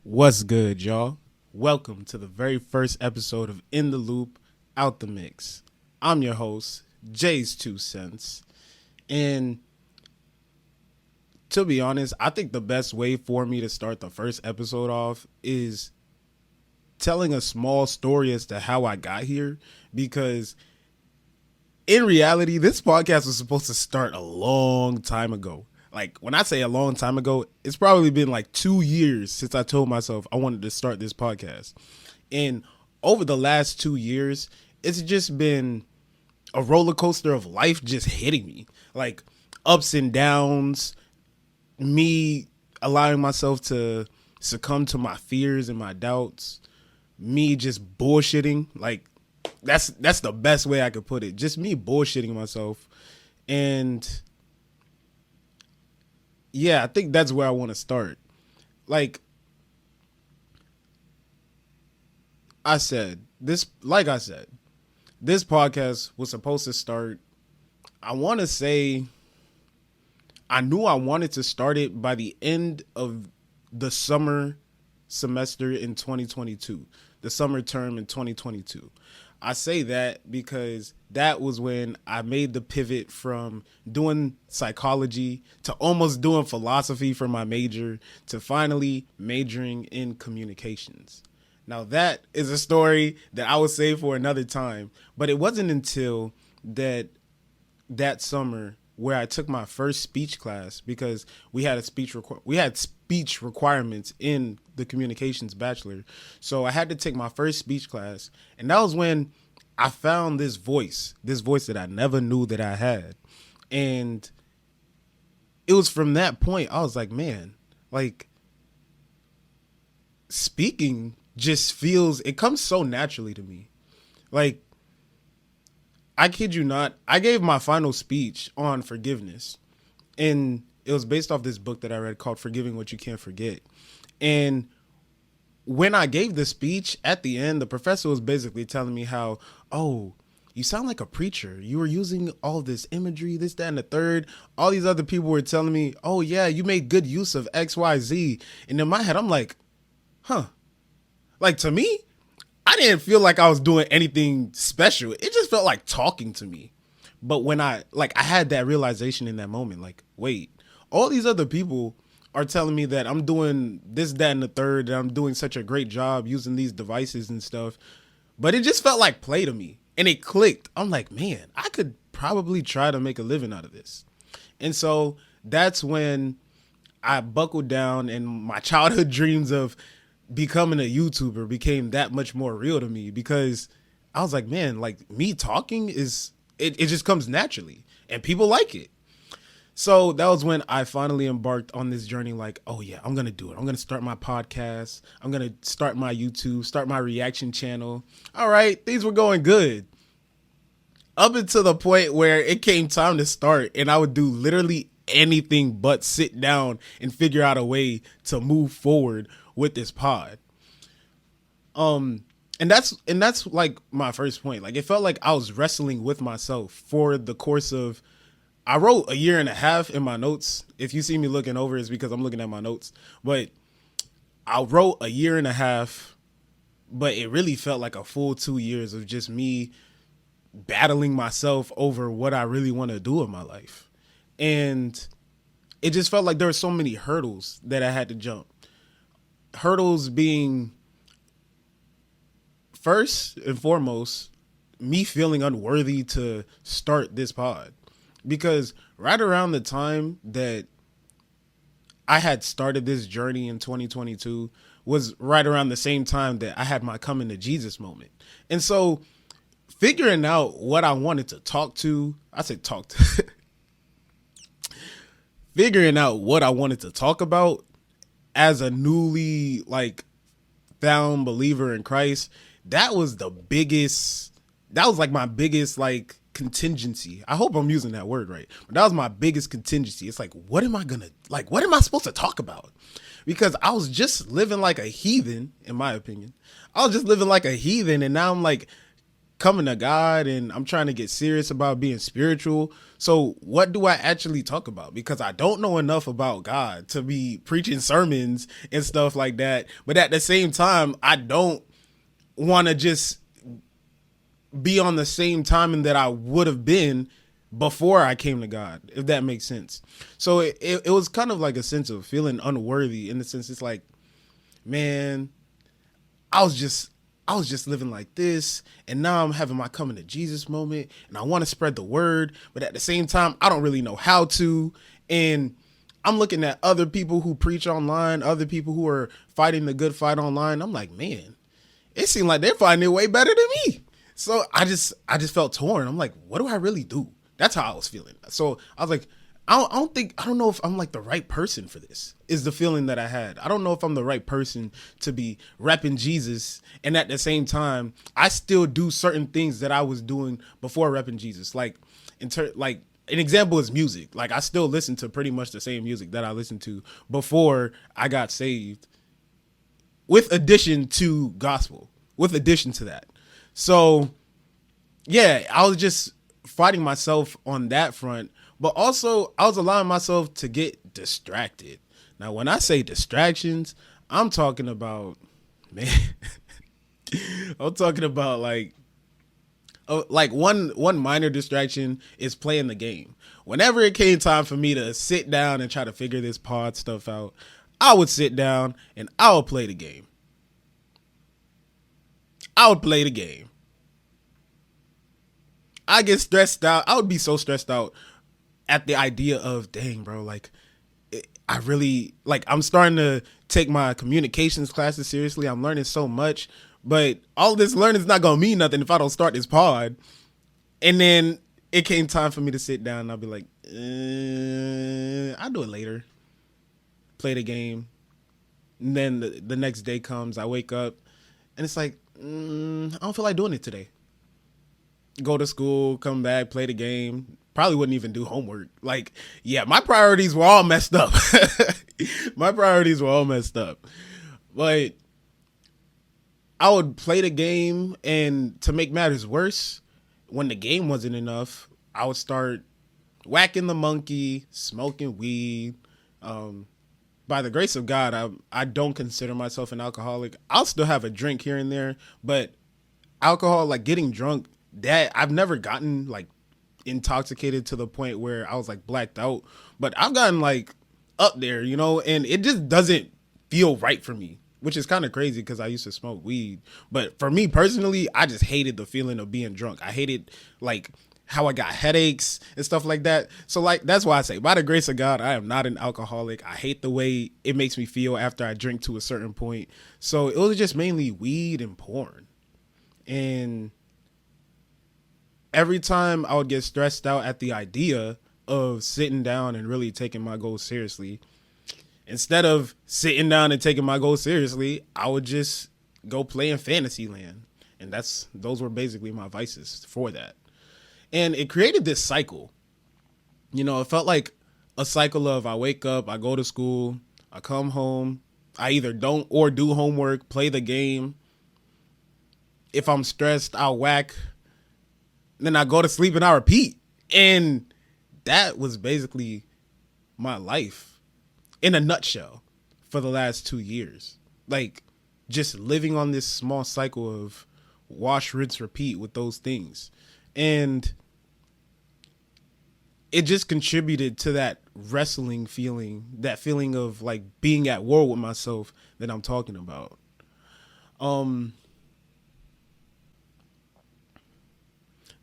What's good, y'all? Welcome to the very first episode of In the Loop, Out the Mix. I'm your host, JsTwoCents. And to be honest, I think the best way for me to start the first episode off is telling a small story as to how I got here. Because in reality, this podcast was supposed to start a long time ago. Like, when I say a long time ago, it's probably been like 2 years since I told myself I wanted to start this podcast. And over the last 2 years, it's just been a roller coaster of life just hitting me. Like, ups and downs, me allowing myself to succumb to my fears and my doubts, me just bullshitting. Like, that's the best way I could put it. Just me bullshitting myself. And yeah, I think that's where I want to start. Like I said, this podcast was supposed to start. I want to say I knew I wanted to start it by the end of the summer semester in 2022, the summer term in 2022. I say that because that was when I made the pivot from doing psychology to almost doing philosophy for my major to finally majoring in communications. Now that is a story that I would save for another time, but it wasn't until that summer where I took my first speech class, because we had speech requirements in the communications bachelor. So I had to take my first speech class, and that was when I found this voice that I never knew that I had. And it was from that point I was like, man, like, speaking just it comes so naturally to me. Like, I kid you not, I gave my final speech on forgiveness. And it was based off this book that I read called Forgiving What You Can't Forget. And when I gave the speech at the end, the professor was basically telling me how, oh, you sound like a preacher. You were using all this imagery, this, that, and the third. All these other people were telling me, oh, yeah, you made good use of X, Y, Z. And in my head, I'm like, huh. Like, to me, I didn't feel like I was doing anything special. It just felt like talking to me. But when I had that realization in that moment, like, wait, all these other people are telling me that I'm doing this, that, and the third, that I'm doing such a great job using these devices and stuff. But it just felt like play to me. And it clicked. I'm like, man, I could probably try to make a living out of this. And so that's when I buckled down, and my childhood dreams of becoming a YouTuber became that much more real to me, because I was like, man, like, me talking it just comes naturally and people like it. So that was when I finally embarked on this journey. Like, oh yeah, I'm going to do it. I'm going to start my podcast. I'm going to start my YouTube, start my reaction channel. All right. Things were going good up until the point where it came time to start, and I would do literally anything but sit down and figure out a way to move forward with this pod. And that's like my first point. Like, it felt like I was wrestling with myself for the course of, I wrote a year and a half in my notes. If you see me looking over, it's because I'm looking at my notes. But I wrote a year and a half, but it really felt like a full 2 years of just me battling myself over what I really want to do in my life. And it just felt like there were so many hurdles that I had to jump. Hurdles being, first and foremost, me feeling unworthy to start this pod. Because right around the time that I had started this journey in 2022 was right around the same time that I had my coming to Jesus moment. And so figuring out what I wanted to figuring out what I wanted to talk about as a newly found believer in Christ, that was like my biggest contingency. I hope I'm using that word right. But that was my biggest contingency. It's like, what am I supposed to talk about? Because I was just living like a heathen, in my opinion. I was just living like a heathen, and now I'm like coming to God and I'm trying to get serious about being spiritual. So what do I actually talk about? Because I don't know enough about God to be preaching sermons and stuff like that. But at the same time, I don't want to just be on the same timing that I would have been before I came to God, if that makes sense. So it was kind of like a sense of feeling unworthy, in the sense it's like, man, I was just living like this, and now I'm having my coming to Jesus moment, and I want to spread the word, but at the same time, I don't really know how to. And I'm looking at other people who preach online, other people who are fighting the good fight online. I'm like, man, it seemed like they're fighting it way better than me. So I just felt torn. I'm like, what do I really do? That's how I was feeling. So I was like, I don't know if I'm like the right person for this, is the feeling that I had. I don't know if I'm the right person to be repping Jesus. And at the same time, I still do certain things that I was doing before repping Jesus. Like, like an example is music. Like, I still listen to pretty much the same music that I listened to before I got saved, with addition to gospel, with addition to that. So yeah, I was just fighting myself on that front, but also I was allowing myself to get distracted. Now, when I say distractions, I'm talking about, man, I'm talking about like one minor distraction is playing the game. Whenever it came time for me to sit down and try to figure this pod stuff out, I would sit down and I would play the game. I would play the game. I get stressed out. I would be so stressed out at the idea of, dang, bro, like, I really, like, I'm starting to take my communications classes seriously. I'm learning so much, but all this learning is not going to mean nothing if I don't start this pod. And then it came time for me to sit down and I'll be like, I'll do it later. Play the game. And then the next day comes, I wake up and it's like, I don't feel like doing it today. Go to school, come back, play the game. Probably wouldn't even do homework. Like, yeah, my priorities were all messed up. My priorities were all messed up. But I would play the game, and to make matters worse, when the game wasn't enough, I would start whacking the monkey, smoking weed. By the grace of God, I don't consider myself an alcoholic. I'll still have a drink here and there, but alcohol, like getting drunk, that I've never gotten like intoxicated to the point where I was like blacked out, but I've gotten like up there, you know, and it just doesn't feel right for me, which is kind of crazy because I used to smoke weed. But for me personally, I just hated the feeling of being drunk. I hated like how I got headaches and stuff like that. So like, that's why I say, by the grace of God, I am not an alcoholic. I hate the way it makes me feel after I drink to a certain point. So it was just mainly weed and porn. And every time I would get stressed out at the idea of sitting down and really taking my goals seriously, instead of sitting down and taking my goals seriously, I would just go play in Fantasyland. And those were basically my vices for that. And it created this cycle. You know, it felt like a cycle of I wake up, I go to school, I come home, I either don't or do homework, play the game. If I'm stressed, I'll whack. Then I go to sleep and I repeat. And that was basically my life in a nutshell for the last 2 years. Like, just living on this small cycle of wash, rinse, repeat with those things. And it just contributed to that wrestling feeling, that feeling of like being at war with myself that I'm talking about.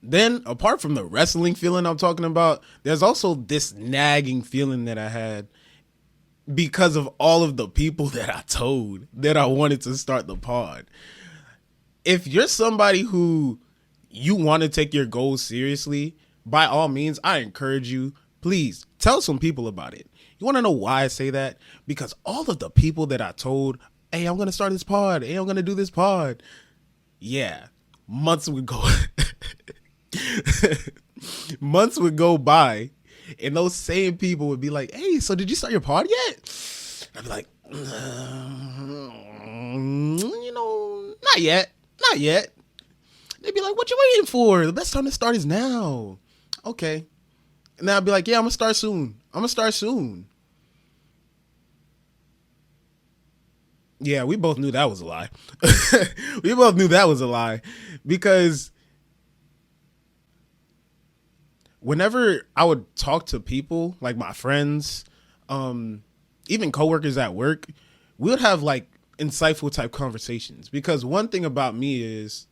Then, apart from the wrestling feeling I'm talking about, there's also this nagging feeling that I had because of all of the people that I told that I wanted to start the pod. If you're somebody who you want to take your goals seriously, by all means, I encourage you, please tell some people about it. You want to know why I say that? Because all of the people that I told, hey, I'm going to start this pod. Hey, I'm going to do this pod. Yeah, months would go. Months would go by and those same people would be like, hey, so did you start your pod yet? I'd be like, you know, not yet. They'd be like, what you waiting for? The best time to start is now. Okay. And then I'd be like, yeah, I'm going to start soon. I'm going to start soon. Yeah, we both knew that was a lie. We both knew that was a lie because whenever I would talk to people, like my friends, even coworkers at work, we would have like insightful type conversations. Because one thing about me is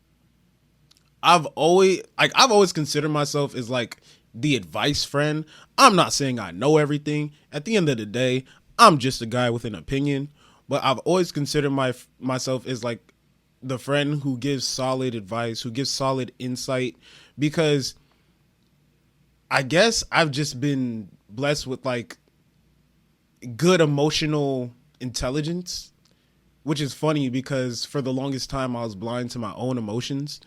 I've always considered myself as like the advice friend. I'm not saying I know everything. At the end of the day, I'm just a guy with an opinion. But I've always considered myself as like the friend who gives solid advice, who gives solid insight, because I guess I've just been blessed with like good emotional intelligence, which is funny because for the longest time I was blind to my own emotions.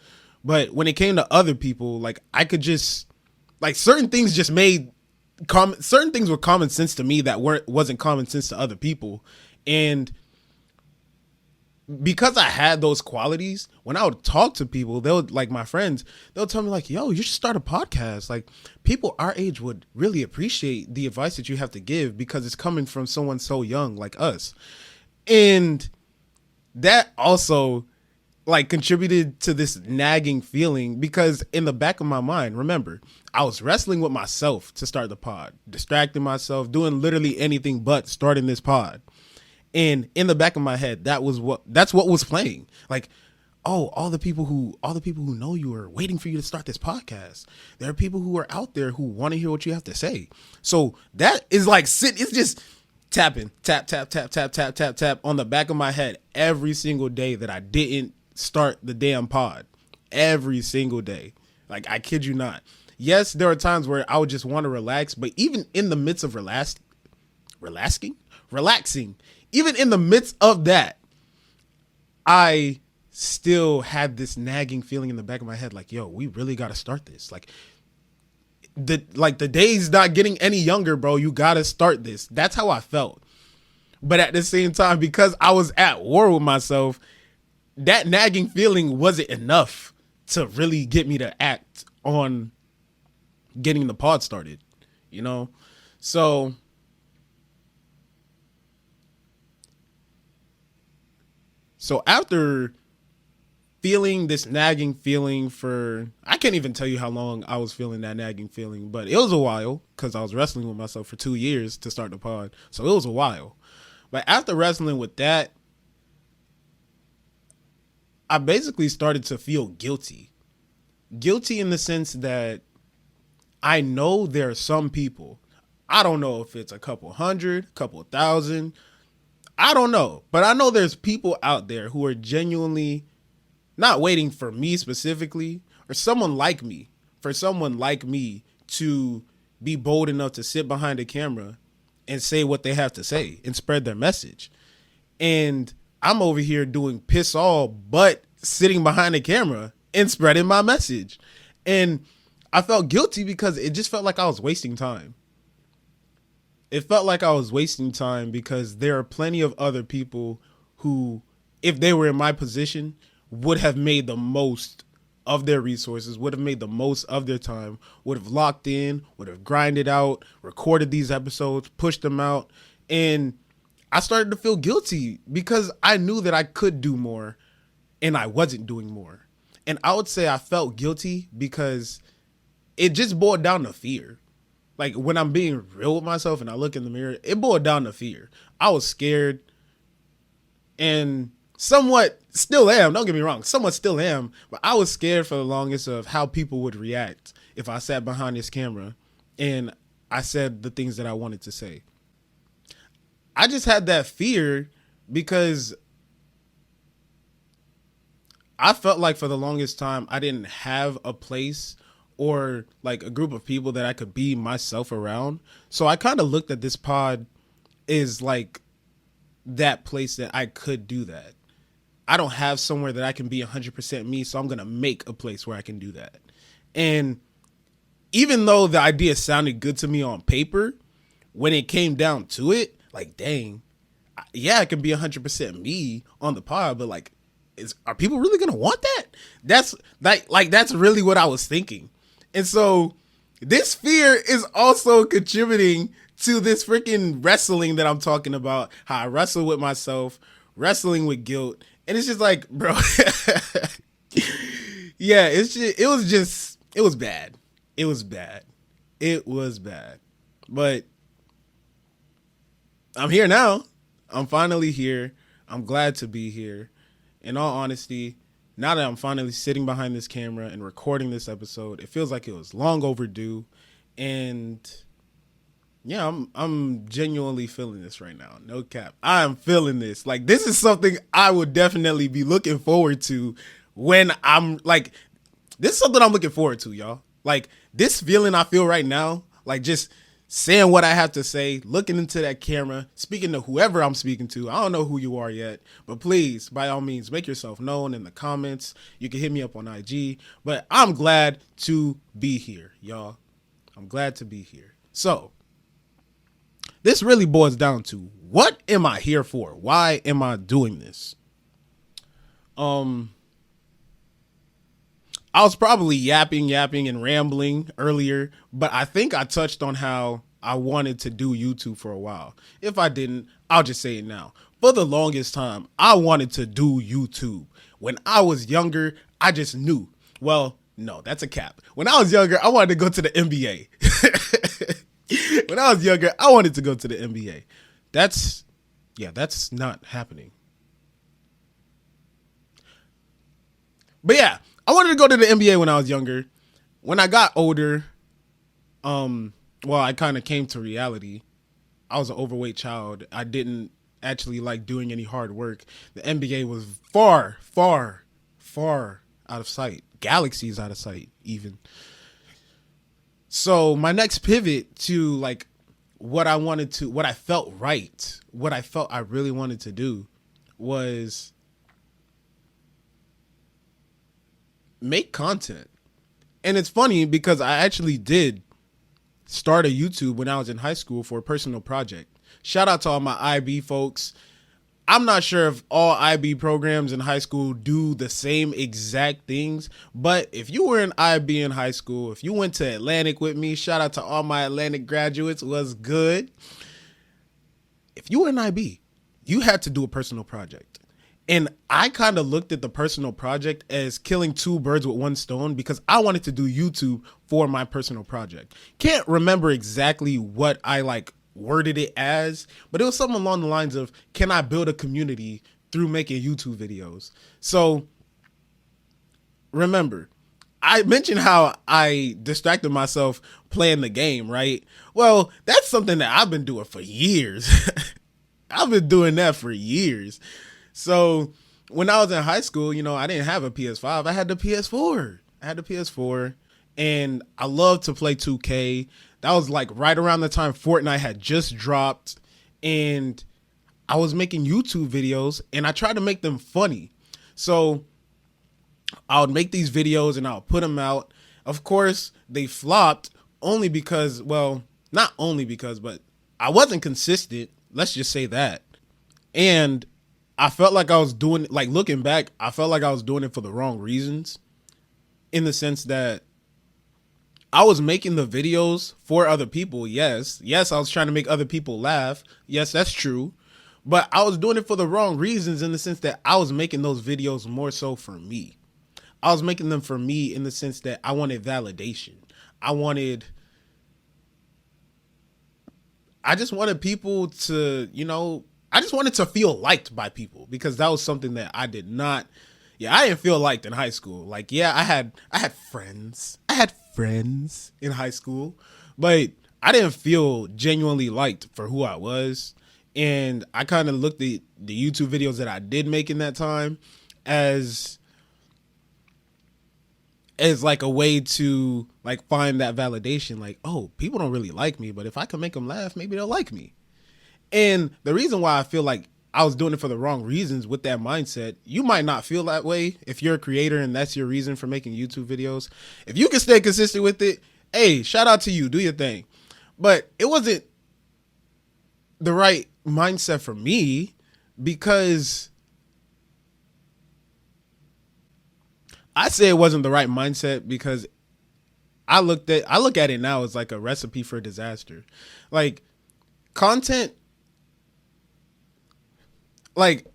But when it came to other people, like I could just like certain things just made certain things were common sense to me that wasn't common sense to other people. And because I had those qualities, when I would talk to people, they would like my friends, they'll tell me like, yo, you should start a podcast. Like people our age would really appreciate the advice that you have to give because it's coming from someone so young like us. And that also like contributed to this nagging feeling because in the back of my mind, remember, I was wrestling with myself to start the pod, distracting myself, doing literally anything but starting this pod. And in the back of my head, that's what was playing. Like, oh, all the people who know you are waiting for you to start this podcast. There are people who are out there who want to hear what you have to say. So that is like it's just tapping, tap, tap, tap, tap, tap, tap, tap on the back of my head every single day that I didn't start the damn pod. Every single day. Like, I kid you not. Yes, there are times where I would just want to relax, but even in the midst of relaxing, even in the midst of that, I still had this nagging feeling in the back of my head, like, yo, we really got to start this. Like the day's not getting any younger, bro. You got to start this. That's how I felt. But at the same time, because I was at war with myself, that nagging feeling wasn't enough to really get me to act on getting the pod started, you know? So after feeling this nagging feeling for, I can't even tell you how long I was feeling that nagging feeling, but it was a while because I was wrestling with myself for 2 years to start the pod. So it was a while. But after wrestling with that, I basically started to feel guilty. Guilty in the sense that I know there are some people, I don't know if it's a couple hundred, couple thousand, I don't know. But I know there's people out there who are genuinely not waiting for me specifically or someone like me, for someone like me to be bold enough to sit behind a camera and say what they have to say and spread their message. And I'm over here doing piss all but sitting behind the camera and spreading my message. And I felt guilty because it just felt like I was wasting time. It felt like I was wasting time because there are plenty of other people who, if they were in my position, would have made the most of their resources, would have made the most of their time, would have locked in, would have grinded out, recorded these episodes, pushed them out. And I started to feel guilty because I knew that I could do more and I wasn't doing more. And I would say I felt guilty because it just boiled down to fear. Like when I'm being real with myself and I look in the mirror, it boiled down to fear. I was scared and somewhat still am. Don't get me wrong. Somewhat still am. But I was scared for the longest of how people would react if I sat behind this camera and I said the things that I wanted to say. I just had that fear because I felt like for the longest time I didn't have a place or like a group of people that I could be myself around. So I kind of looked at this pod as like that place that I could do that. I don't have somewhere that I can be 100% me, so I'm going to make a place where I can do that. And even though the idea sounded good to me on paper, when it came down to it, like, dang, yeah, I can be 100% me on the pod, but like, are people really gonna want that? That's like that's really what I was thinking. And so this fear is also contributing to this freaking wrestling that I'm talking about, how I wrestle with myself, wrestling with guilt. And it's just like, bro, yeah, it was bad. It was bad. It was bad. But I'm here now. I'm finally here. I'm glad to be here. In all honesty, now that I'm finally sitting behind this camera and recording this episode, it feels like it was long overdue. And yeah, I'm genuinely feeling this right now. No cap. I am feeling this. Like, this is something I would definitely be looking forward to when I'm like, this is something I'm looking forward to, y'all. Like, this feeling I feel right now, like just saying what I have to say, looking into that camera, speaking to whoever I'm speaking to. I don't know who you are yet, but please, by all means, make yourself known in the comments. You can hit me up on IG, but I'm glad to be here, y'all. I'm glad to be here. So this really boils down to, what am I here for? Why am I doing this? I was probably yapping and rambling earlier, but I think I touched on how I wanted to do YouTube for a while. If I didn't, I'll just say it now. For the longest time, I wanted to do YouTube. When I was younger, I just knew. Well, no, that's a cap. When I was younger, I wanted to go to the NBA. When I was younger, I wanted to go to the NBA. That's not happening. But yeah, I wanted to go to the NBA when I was younger. When I got older, I kind of came to reality. I was an overweight child. I didn't actually like doing any hard work. The NBA was far, far, far out of sight. Galaxies out of sight, even. So my next pivot to like what I felt right, what I felt I really wanted to do was make content. And it's funny because I actually did start a YouTube when I was in high school for a personal project. Shout out to all my IB folks. I'm not sure if all IB programs in high school do the same exact things, but if you were in IB in high school, if you went to Atlantic with me, shout out to all my Atlantic graduates, was good. If you were in IB, you had to do a personal project. And I kind of looked at the personal project as killing two birds with one stone because I wanted to do YouTube for my personal project. Can't remember exactly what I worded it as, but it was something along the lines of, can I build a community through making YouTube videos? So remember, I mentioned how I distracted myself playing the game, right? Well, that's something that I've been doing for years. I've been doing that for years. So when I was in high school, I didn't have a PS5. I had the PS4. And I loved to play 2K. That was like right around the time Fortnite had just dropped. And I was making YouTube videos and I tried to make them funny. So I would make these videos and I would put them out. Of course, they flopped only because, well, not only because, but I wasn't consistent. Let's just say that. And I felt like I was doing, looking back, I felt like I was doing it for the wrong reasons. In the sense that I was making the videos for other people. Yes, I was trying to make other people laugh. Yes, that's true. But I was doing it for the wrong reasons in the sense that I was making those videos more so for me. I was making them for me in the sense that I wanted validation. I just wanted people to, I just wanted to feel liked by people because that was something that I did not. Yeah, I didn't feel liked in high school. I had friends. I had friends in high school, but I didn't feel genuinely liked for who I was. And I kind of looked at the YouTube videos that I did make in that time as like a way to find that validation. Oh, people don't really like me, but if I can make them laugh, maybe they'll like me. And the reason why I feel like I was doing it for the wrong reasons with that mindset, you might not feel that way if you're a creator and that's your reason for making YouTube videos. If you can stay consistent with it, hey, shout out to you, do your thing. But it wasn't the right mindset for me because I say it wasn't the right mindset because I look at it now as like a recipe for disaster. Like content, like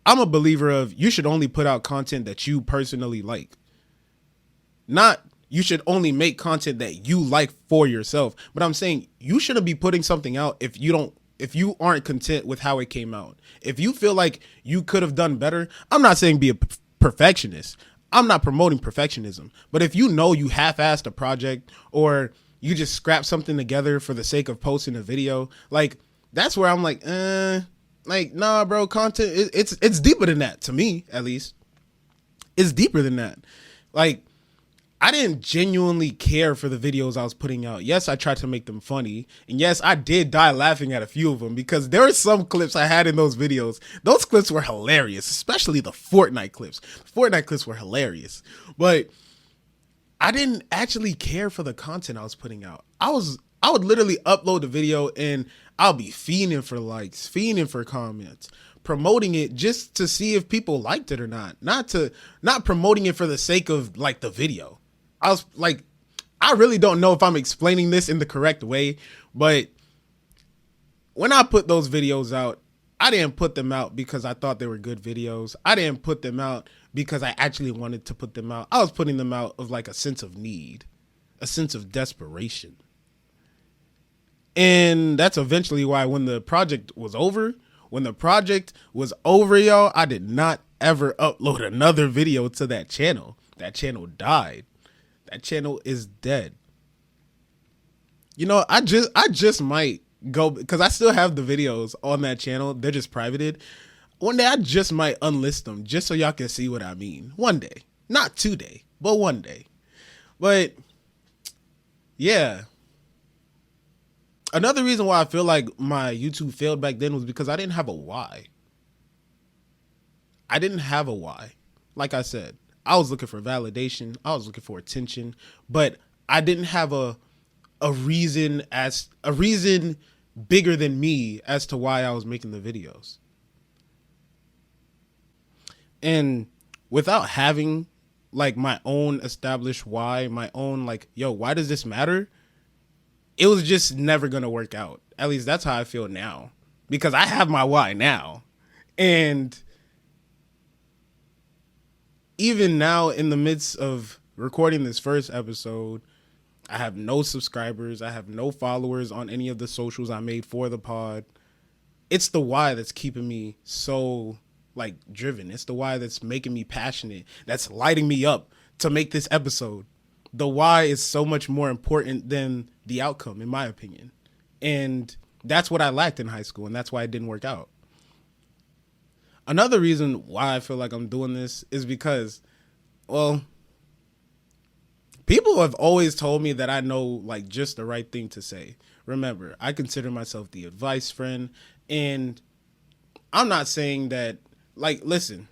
I'm a believer of you should only put out content that you personally like. Not you should only make content that you like for yourself. But I'm saying you shouldn't be putting something out if you aren't content with how it came out. If you feel like you could have done better, I'm not saying be a perfectionist. I'm not promoting perfectionism. But if you know you half-assed a project or you just scrap something together for the sake of posting a video, like that's where I'm like, nah, bro, content, it's deeper than that, to me, at least. It's deeper than that. Like, I didn't genuinely care for the videos I was putting out. Yes, I tried to make them funny. And yes, I did die laughing at a few of them because there were some clips I had in those videos. Those clips were hilarious, especially the Fortnite clips. Fortnite clips were hilarious. But I didn't actually care for the content I was putting out. I would literally upload the video and I'll be fiending for likes, fiending for comments, promoting it just to see if people liked it or not. Not promoting it for the sake of like the video. I was like, I really don't know if I'm explaining this in the correct way, but when I put those videos out, I didn't put them out because I thought they were good videos. I didn't put them out because I actually wanted to put them out. I was putting them out of like a sense of need, a sense of desperation. And that's eventually why when the project was over, y'all, I did not ever upload another video to that channel. That channel died. That channel is dead. You know, I just might go because I still have the videos on that channel. They're just privated. One day I just might unlist them just so y'all can see what I mean. One day. Not today, but one day. But yeah. Another reason why I feel like my YouTube failed back then was because I didn't have a why. I didn't have a why. Like I said, I was looking for validation. I was looking for attention, but I didn't have a reason bigger than me as to why I was making the videos. And without having like my own established why, my own like, yo, why does this matter? It was just never going to work out. At least that's how I feel now because I have my why now. And even now in the midst of recording this first episode, I have no subscribers. I have no followers on any of the socials I made for the pod. It's the why that's keeping me so like driven. It's the why that's making me passionate. That's lighting me up to make this episode. The why is so much more important than the outcome, in my opinion. And that's what I lacked in high school. And that's why it didn't work out. Another reason why I feel like I'm doing this is because, well, people have always told me that I know like just the right thing to say. Remember, I consider myself the advice friend, and I'm not saying that, like, listen,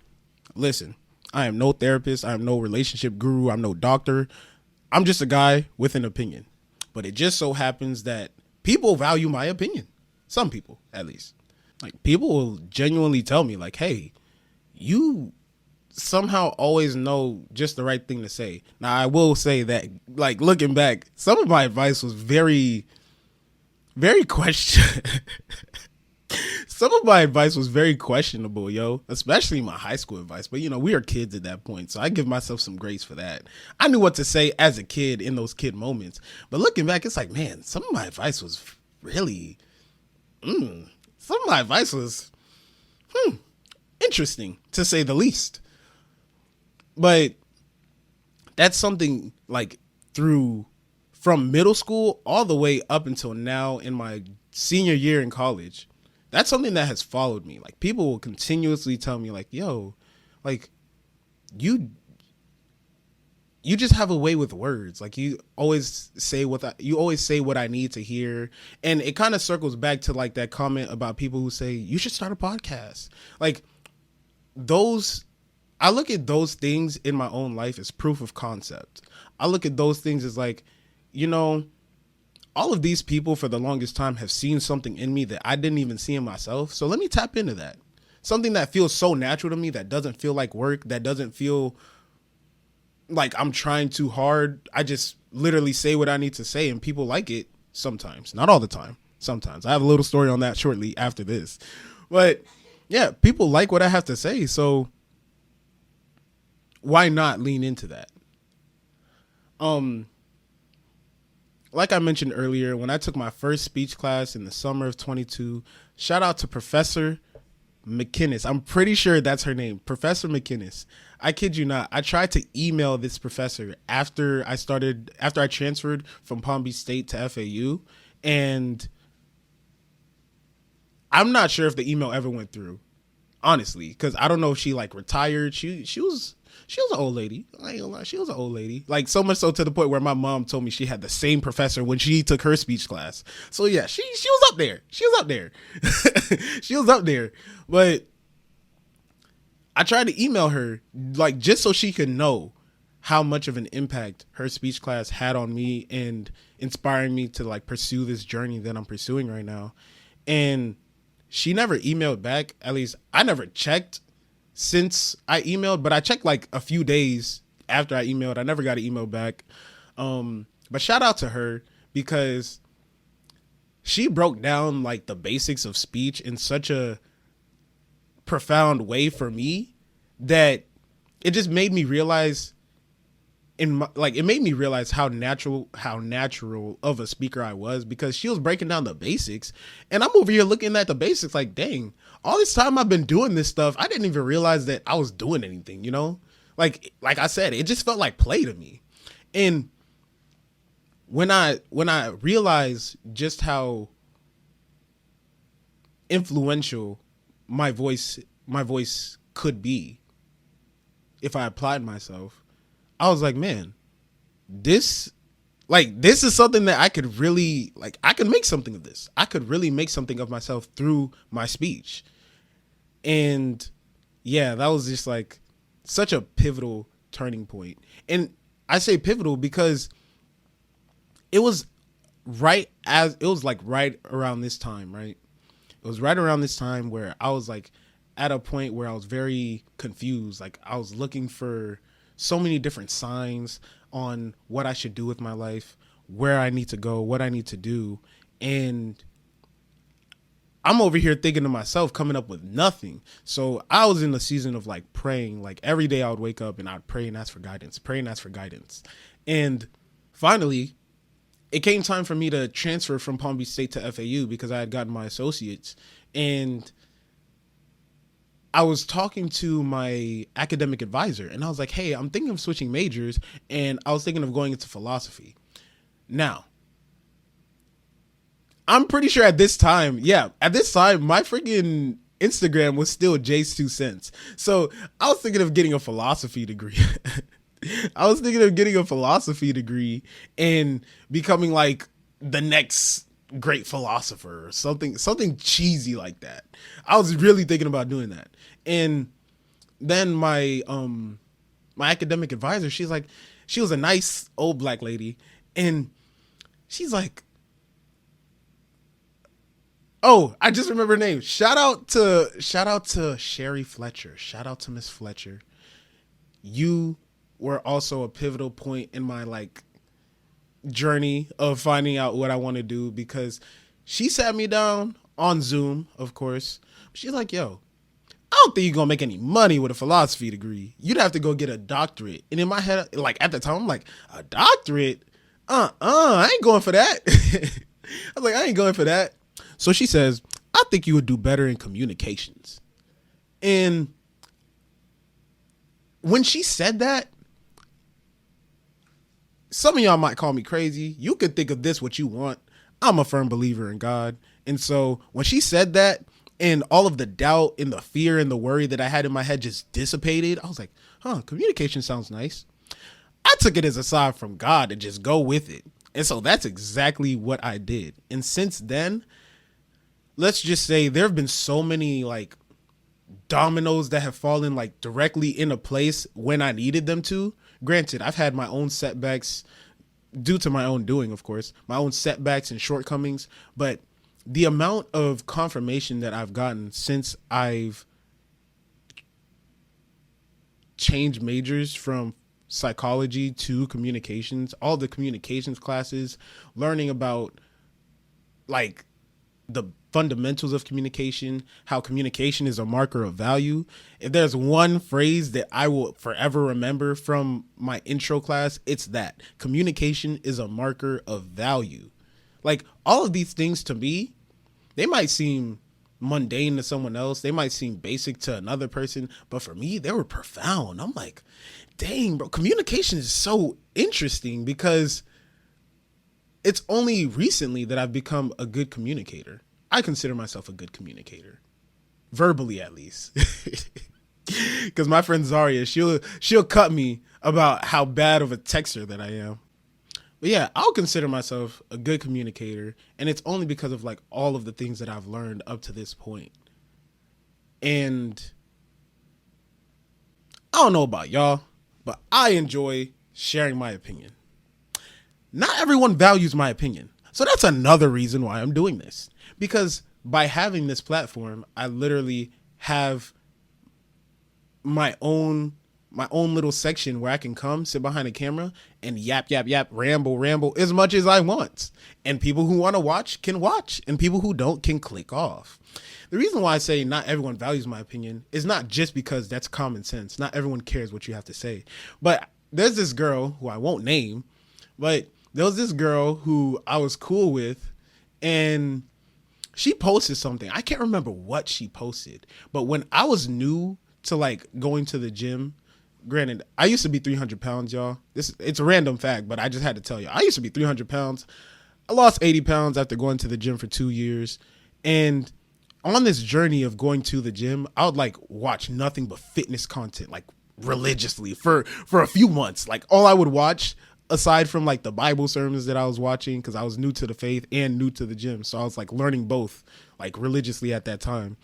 I am no therapist. I am no relationship guru. I'm no doctor. I'm just a guy with an opinion. But it just so happens that people value my opinion. Some people, at least. Like, people will genuinely tell me, like, hey, you somehow always know just the right thing to say. Now, I will say that, like, looking back, some of my advice was very, very some of my advice was very questionable, yo, especially my high school advice. But, you know, we are kids at that point, so I give myself some grace for that. I knew what to say as a kid in those kid moments. But looking back, it's like, man, some of my advice was really, some of my advice was interesting, to say the least. But that's something like from middle school all the way up until now in my senior year in college. That's something that has followed me. Like, people will continuously tell me, like, yo, like, you just have a way with words. Like, you always say what I need to hear. And it kind of circles back to like that comment about people who say you should start a podcast. Like, I look at those things in my own life as proof of concept. I look at those things as like, you know, all of these people for the longest time have seen something in me that I didn't even see in myself. So let me tap into that. Something that feels so natural to me, that doesn't feel like work, that doesn't feel like I'm trying too hard. I just literally say what I need to say and people like it sometimes. Not all the time. Sometimes. I have a little story on that shortly after this. But yeah, people like what I have to say. So why not lean into that? Like I mentioned earlier, when I took my first speech class in the summer of 22, shout out to Professor McInnes. I'm pretty sure that's her name, Professor McInnes. I kid you not. I tried to email this professor after I transferred from Palm Beach State to FAU, and I'm not sure if the email ever went through, honestly, because I don't know if she like retired. She was an old lady. I ain't gonna lie, she was an old lady. Like so much so to the point where my mom told me she had the same professor when she took her speech class. So yeah, she was up there. She was up there. She was up there. But I tried to email her, like just so she could know how much of an impact her speech class had on me and inspiring me to like pursue this journey that I'm pursuing right now. And she never emailed back. At least I never checked since I emailed, but I checked like a few days after I emailed. I never got an email back. But shout out to her because she broke down like the basics of speech in such a profound way for me that it just made me realize it made me realize how natural of a speaker I was, because she was breaking down the basics and I'm over here looking at the basics like, dang, all this time I've been doing this stuff, I didn't even realize that I was doing anything, you know? Like I said, it just felt like play to me. And when I realized just how influential my voice could be if I applied myself, I was like, man, this is something that I could really, like, I could make something of this. I could really make something of myself through my speech. And yeah, that was just like such a pivotal turning point. And I say pivotal because it was right around this time, right? It was right around this time where I was like at a point where I was very confused. Like I was looking for so many different signs on what I should do with my life, where I need to go, what I need to do. And I'm over here thinking to myself, coming up with nothing. So I was in the season of like praying. Like every day I would wake up and I'd pray and ask for guidance, pray and ask for guidance. And finally, it came time for me to transfer from Palm Beach State to FAU because I had gotten my associates. And I was talking to my academic advisor and I was like, hey, I'm thinking of switching majors and I was thinking of going into philosophy. Now, I'm pretty sure at this time, my freaking Instagram was still JsTwoCents. So I was thinking of getting a philosophy degree. I was thinking of getting a philosophy degree and becoming like the next great philosopher or something cheesy like that. I was really thinking about doing that. And then my academic advisor, she was a nice old black lady, and she's like, oh, I just remember her name. Shout out to Sherry Fletcher. Shout out to Miss Fletcher. You were also a pivotal point in my like journey of finding out what I want to do, because she sat me down on Zoom, of course. She's like, yo, I don't think you're going to make any money with a philosophy degree. You'd have to go get a doctorate. And in my head, like at the time, I'm like, a doctorate? I ain't going for that. I was like, I ain't going for that. So she says, I think you would do better in communications. And when she said that, some of y'all might call me crazy. You could think of this what you want. I'm a firm believer in God. And so when she said that and all of the doubt and the fear and the worry that I had in my head just dissipated, I was like, communication sounds nice. I took it as a sign from God to just go with it. And so that's exactly what I did. And since then, let's just say there have been so many like dominoes that have fallen like directly into place when I needed them to. Granted, I've had my own setbacks due to my own doing, of course, my own setbacks and shortcomings, but the amount of confirmation that I've gotten since I've changed majors from psychology to communications, all the communications classes, learning about like the fundamentals of communication, how communication is a marker of value. If there's one phrase that I will forever remember from my intro class, it's that communication is a marker of value. Like all of these things to me, they might seem mundane to someone else. They might seem basic to another person, but for me, they were profound. I'm like, dang, bro, communication is so interesting because it's only recently that I've become a good communicator. I consider myself a good communicator, verbally at least. Because my friend Zaria, she'll cut me about how bad of a texter that I am. But yeah, I'll consider myself a good communicator, and it's only because of like all of the things that I've learned up to this point. And I don't know about y'all, but I enjoy sharing my opinion. Not everyone values my opinion. So that's another reason why I'm doing this. Because by having this platform, I literally have my own little section where I can come sit behind a camera and yap, ramble as much as I want. And people who want to watch can watch, and people who don't can click off. The reason why I say not everyone values my opinion is not just because that's common sense. Not everyone cares what you have to say. But there's this girl who I won't name, but there was this girl who I was cool with, and she posted something. I can't remember what she posted, but when I was new to like going to the gym, granted, I used to be 300 pounds, y'all. It's a random fact, but I just had to tell you. I used to be 300 pounds. I lost 80 pounds after going to the gym for 2 years. And on this journey of going to the gym, I would like watch nothing but fitness content, like religiously for a few months. Like all I would watch, aside from like the Bible sermons that I was watching, because I was new to the faith and new to the gym. So I was like learning both like religiously at that time.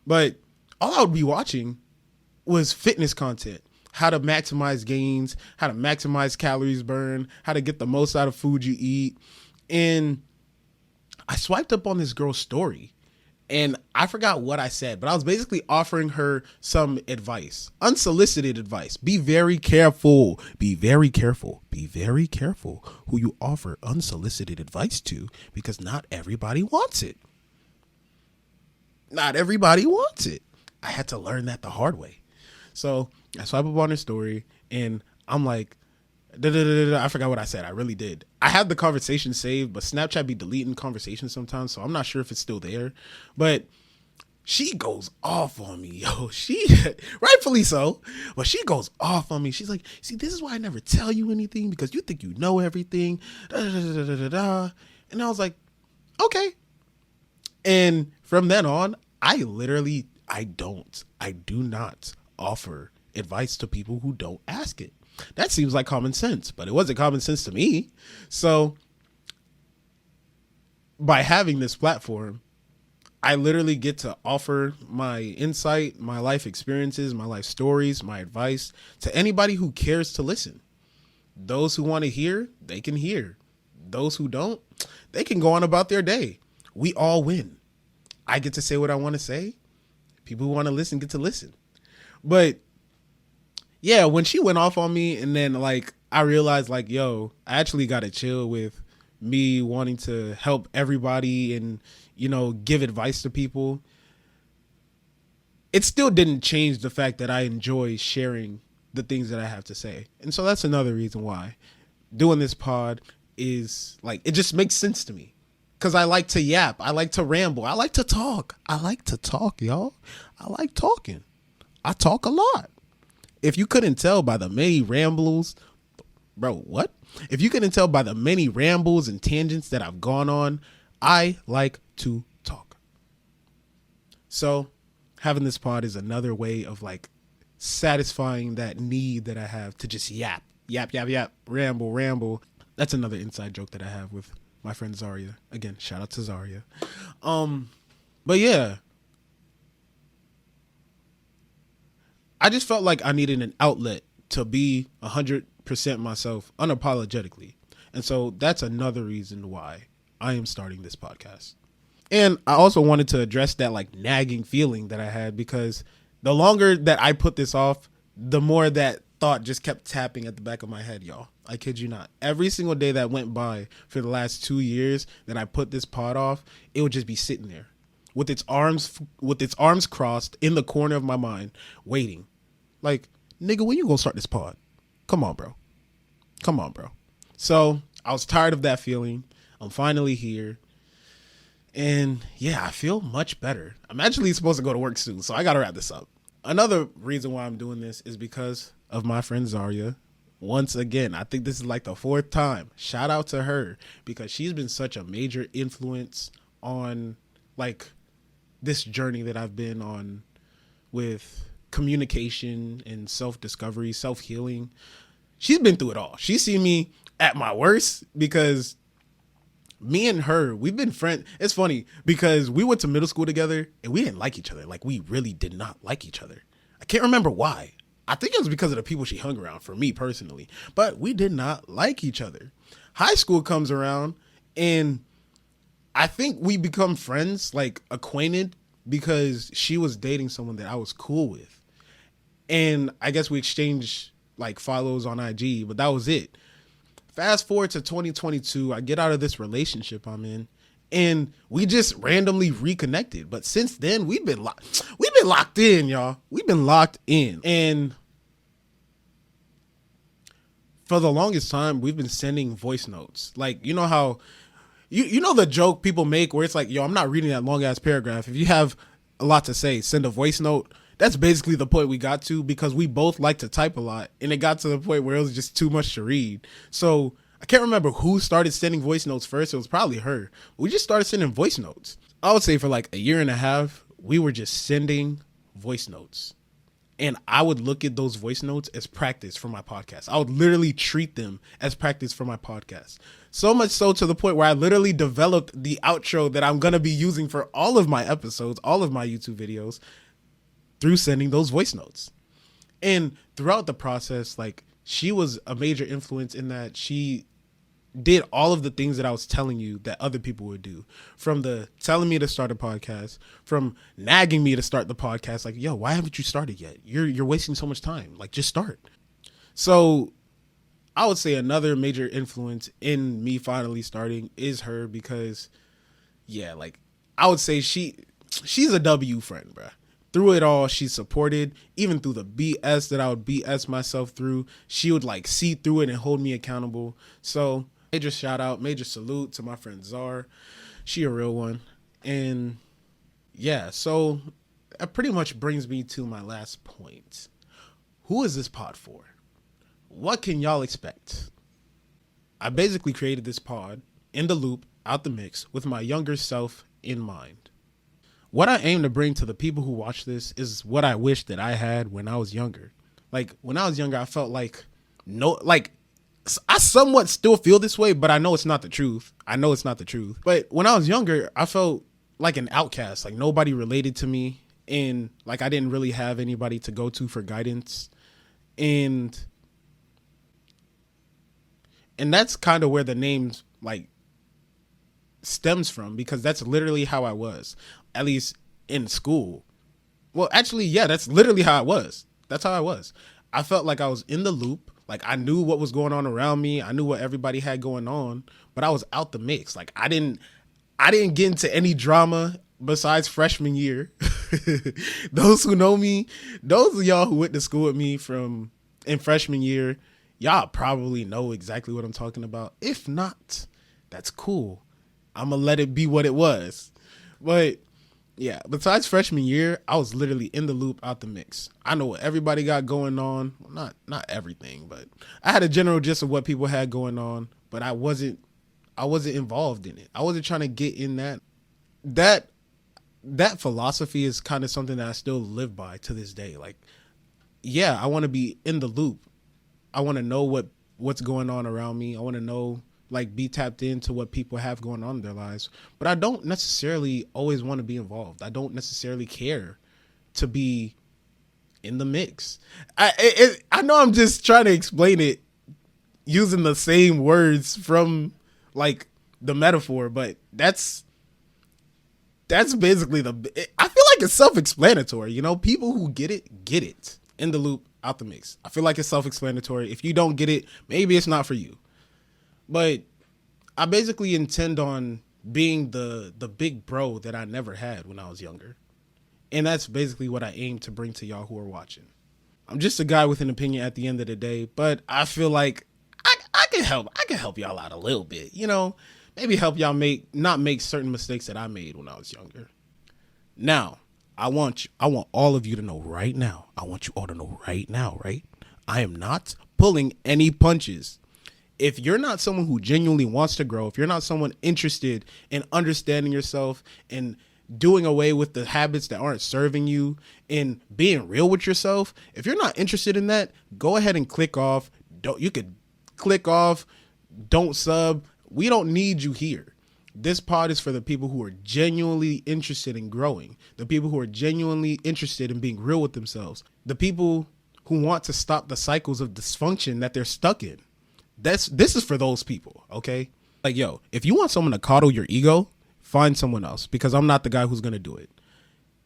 But all I would be watching was fitness content. How to maximize gains, how to maximize calories burned, how to get the most out of food you eat. And I swiped up on this girl's story and I forgot what I said, but I was basically offering her some advice, unsolicited advice. Be very careful. Be very careful. Be very careful who you offer unsolicited advice to, because not everybody wants it. Not everybody wants it. I had to learn that the hard way. So I swipe up on her story and I'm like, I forgot what I said. I really did. I have the conversation saved, but Snapchat be deleting conversations sometimes, so I'm not sure if it's still there. But she goes off on me, yo. She, rightfully so, but she goes off on me. She's like, see, this is why I never tell you anything, because you think you know everything. And I was like, okay. And from then on, I do not offer advice to people who don't ask it. That seems like common sense, but it wasn't common sense to me. So by having this platform, I literally get to offer my insight, my life experiences, my life stories, my advice to anybody who cares to listen. Those who want to hear, they can hear. Those who don't, they can go on about their day. We all win. I get to say what I want to say. People who want to listen get to listen. But yeah, when she went off on me and then like I realized like, yo, I actually got to chill with me wanting to help everybody and, you know, give advice to people. It still didn't change the fact that I enjoy sharing the things that I have to say. And so that's another reason why doing this pod is like, it just makes sense to me. Because I like to yap. I like to ramble. I like to talk. I like to talk, y'all. I like talking. I talk a lot. If you couldn't tell by the many rambles, bro, what? If you couldn't tell by the many rambles and tangents that I've gone on, I like to talk. So having this pod is another way of like satisfying that need that I have to just yap, ramble. That's another inside joke that I have with my friend Zaria. Again, shout out to Zaria. But yeah, I just felt like I needed an outlet to be 100% myself unapologetically. And so that's another reason why I am starting this podcast. And I also wanted to address that like nagging feeling that I had, because the longer that I put this off, the more that thought just kept tapping at the back of my head, y'all. I kid you not. Every single day that went by for the last 2 years that I put this pod off, it would just be sitting there with its arms crossed in the corner of my mind, waiting. Like, nigga, when you gonna start this pod? Come on, bro. Come on, bro. So I was tired of that feeling. I'm finally here. And yeah, I feel much better. I'm actually supposed to go to work soon, so I gotta wrap this up. Another reason why I'm doing this is because of my friend Zarya. Once again, I think this is like the 4th time. Shout out to her, because she's been such a major influence on like this journey that I've been on with communication and self-discovery, self-healing. She's been through it all. She's seen me at my worst, because me and her, we've been friends. It's funny because we went to middle school together and we didn't like each other. Like, we really did not like each other. I can't remember why. I think it was because of the people she hung around, for me personally. But we did not like each other. High school comes around and I think we become friends, like acquainted, because she was dating someone that I was cool with. And I guess we exchanged like follows on IG, but that was it. Fast forward to 2022, I get out of this relationship I'm in, and we just randomly reconnected. But since then, we've been locked in, y'all. We've been locked in. And for the longest time, we've been sending voice notes. Like, you know how, you know the joke people make where it's like, yo, I'm not reading that long ass paragraph. If you have a lot to say, send a voice note. That's basically the point we got to, because we both like to type a lot, and it got to the point where it was just too much to read. So I can't remember who started sending voice notes first. It was probably her. We just started sending voice notes. I would say for like a year and a half, we were just sending voice notes. And I would look at those voice notes as practice for my podcast. I would literally treat them as practice for my podcast. So much so to the point where I literally developed the outro that I'm going to be using for all of my episodes, all of my YouTube videos, through sending those voice notes. And throughout the process, like, she was a major influence in that she did all of the things that I was telling you that other people would do. From the telling me to start a podcast, from nagging me to start the podcast, like, yo, why haven't you started yet? You're wasting so much time. Like, just start. So I would say another major influence in me finally starting is her, because yeah, like, I would say she's a W friend, bruh. Through it all, she supported, even through the BS that I would BS myself through. She would like see through it and hold me accountable. So major shout out, major salute to my friend Zar. She a real one. And yeah, so that pretty much brings me to my last point. Who is this pod for? What can y'all expect? I basically created this pod in the loop, out the mix, with my younger self in mind. What I aim to bring to the people who watch this is what I wish that I had when I was younger. Like, when I was younger, I felt like I somewhat still feel this way, but I know it's not the truth. But when I was younger, I felt like an outcast. Like, nobody related to me, and like, I didn't really have anybody to go to for guidance. And that's kind of where the name like stems from, because that's literally how I was, at least in school. Well, actually, yeah, that's literally how I was. That's how I was. I felt like I was in the loop. Like, I knew what was going on around me. I knew what everybody had going on, but I was out the mix. Like, I didn't get into any drama besides freshman year. Those who know me, those of y'all who went to school with me from in freshman year, y'all probably know exactly what I'm talking about. If not, that's cool. I'm going to let it be what it was. But yeah, besides freshman year, I was literally in the loop, out the mix. I know what everybody got going on. Well, not everything, but I had a general gist of what people had going on, but I wasn't involved in it. I wasn't trying to get in that. That philosophy is kind of something that I still live by to this day. Like, yeah, I want to be in the loop. I want to know what's going on around me. I want to know, like, be tapped into what people have going on in their lives. But I don't necessarily always want to be involved. I don't necessarily care to be in the mix. I know I'm just trying to explain it using the same words from, like, the metaphor, but that's basically I feel like it's self-explanatory, you know? People who get it, get it. In the loop, out the mix. I feel like it's self-explanatory. If you don't get it, maybe it's not for you. But I basically intend on being the big bro that I never had when I was younger. And that's basically what I aim to bring to y'all who are watching. I'm just a guy with an opinion at the end of the day, but I feel like I can help y'all out a little bit, you know, maybe help y'all not make certain mistakes that I made when I was younger. Now, I want all of you to know right now. I want you all to know right now, right? I am not pulling any punches. If you're not someone who genuinely wants to grow, if you're not someone interested in understanding yourself and doing away with the habits that aren't serving you and being real with yourself, if you're not interested in that, go ahead and click off. You could click off, don't sub. We don't need you here. This pod is for the people who are genuinely interested in growing, the people who are genuinely interested in being real with themselves, the people who want to stop the cycles of dysfunction that they're stuck in. This is for those people, okay? Like, yo, if you want someone to coddle your ego, find someone else, because I'm not the guy who's going to do it.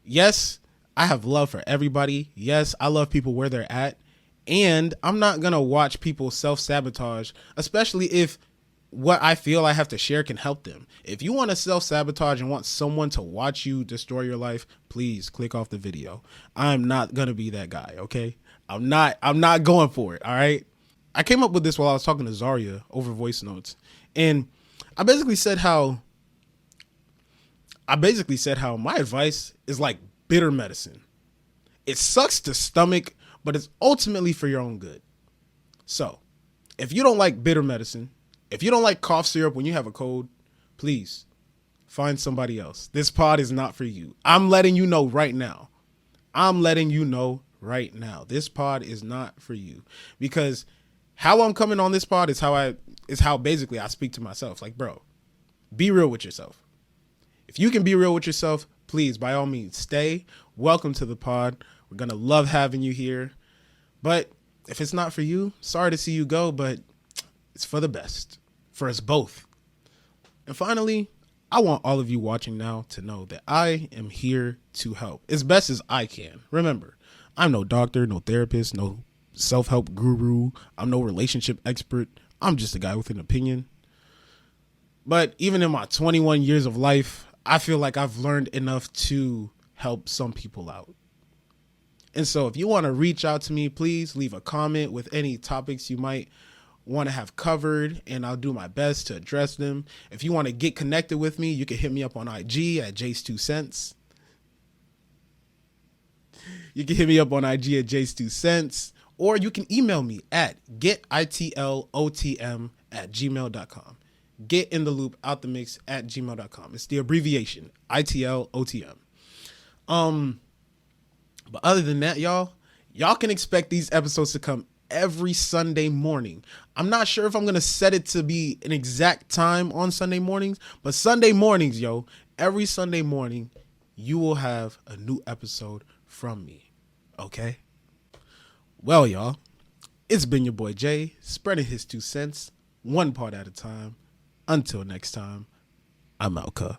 Yes, I have love for everybody. Yes, I love people where they're at. And I'm not going to watch people self-sabotage, especially if what I feel I have to share can help them. If you want to self-sabotage and want someone to watch you destroy your life, please click off the video. I'm not going to be that guy, okay? I'm not going for it, all right? I came up with this while I was talking to Zarya over voice notes. And I basically said how my advice is like bitter medicine. It sucks to stomach, but it's ultimately for your own good. So, if you don't like bitter medicine, if you don't like cough syrup when you have a cold, please find somebody else. This pod is not for you. I'm letting you know right now. This pod is not for you, because how I'm coming on this pod is how basically I speak to myself. Like, bro, be real with yourself. If you can be real with yourself, please, by all means, stay. Welcome to the pod. We're going to love having you here. But if it's not for you, sorry to see you go, but it's for the best, for us both. And finally, I want all of you watching now to know that I am here to help as best as I can. Remember, I'm no doctor, no therapist, no self-help guru. I'm no relationship expert. I'm just a guy with an opinion. But even in my 21 years of life, I feel like I've learned enough to help some people out. And so if you want to reach out to me, please leave a comment with any topics you might want to have covered, and I'll do my best to address them. If you want to get connected with me, you can hit me up on IG at JsTwoCents. You can hit me up on IG at JsTwoCents, or you can email me at getitlotm@gmail.com. Get in the loop, out the mix @gmail.com. It's the abbreviation, ITLOTM. But other than that, y'all can expect these episodes to come every Sunday morning. I'm not sure if I'm going to set it to be an exact time on Sunday mornings, but Sunday mornings, every Sunday morning, you will have a new episode from me. Okay? Well, y'all, it's been your boy Jay, spreading his 2 cents, one part at a time. Until next time, I'm out, cuh.